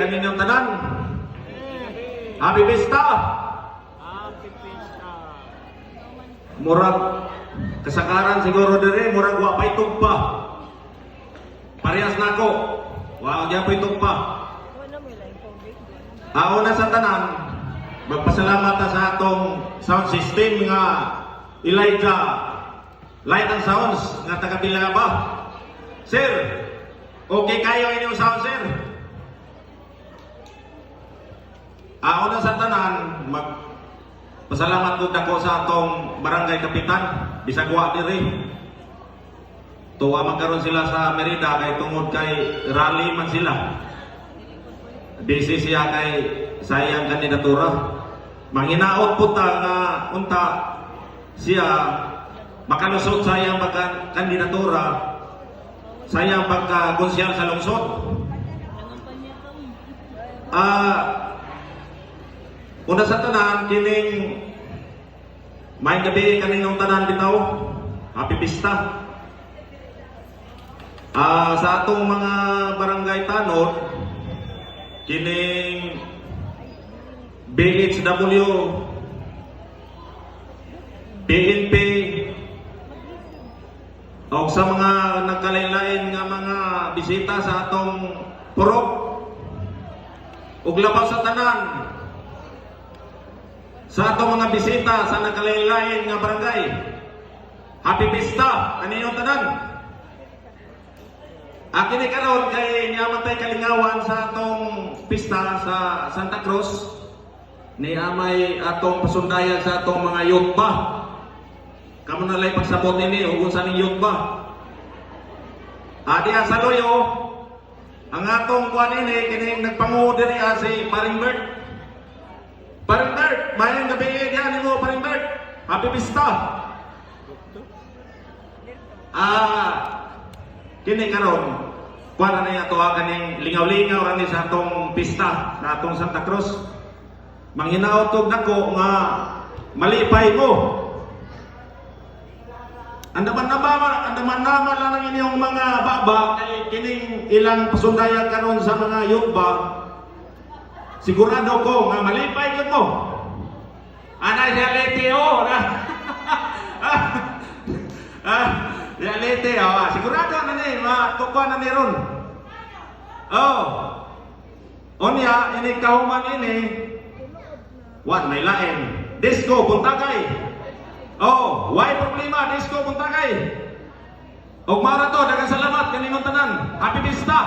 kaninyong tanan. Happy Pista. Happy Pista. Murag kasakaran siguro dire, murag wa pay tugpa. Parehas nako. Wa gyud pay tugpa. Una sa tanan, magpasalamat ta sa atong sound system nga Elijah Light and Sounds nga taga Bilaba. Sir, okay kayo inyong sound, sir? Una sa tanan, magpasalamat ko dako sa atong barangay kapitan, bisag wa diri. Tuwa magkaroon sila sa Merida kay tungod kay rally man sila. Busy siya kay sayang kandidatura. Manginaot po ta nga unta siya makalusot sayang kandidatura, sayang pagka-konsyal sa lungsod. Una sa tanan, kining may gabi kaninong tanan bitaw. Happy Pista. Sa atong mga barangay tanod, kining BHW, PNP, o sa mga nagkalain-lain nga mga bisita sa atong purok, ug labaw sa tanan, sa atong mga bisita sa nagkalain-lain nga barangay, Happy Pista, kaninyong tanan. Kini karon kay niyaman tay kalingawan sa atong pista sa Santa Cruz, ni amay atong pasundayan sa atong mga youth ba. Kamo na lay pagsabot ini ug unsa ning youth ba. Diha sa Loyo, ang atong kuan ini kining nagpanguho diri si Paring Bert. Paring Bert, mayang gabi diha nimo Paring Bert. Happy Pista. Kini karon kuan na niya tuwa kaning lingaw-lingaw ra ni sa atong pista sa atong Santa Cruz. Manghinaot og nako nga malipay mo. Andaman nama lang ang inyong mga baba kay kining ilang pasundayan karon sa mga youth ba. Sigurado ko nga malipay gud mo. Anay reality reality, sigurado na ni, matukwa na ni ron. Onya, ini kahuman ini, what, may lain. Disco, Buntagay. Why problema, Disco, Buntagay. Og marato, dagang salamat, kanimong tanan. Happy Pista.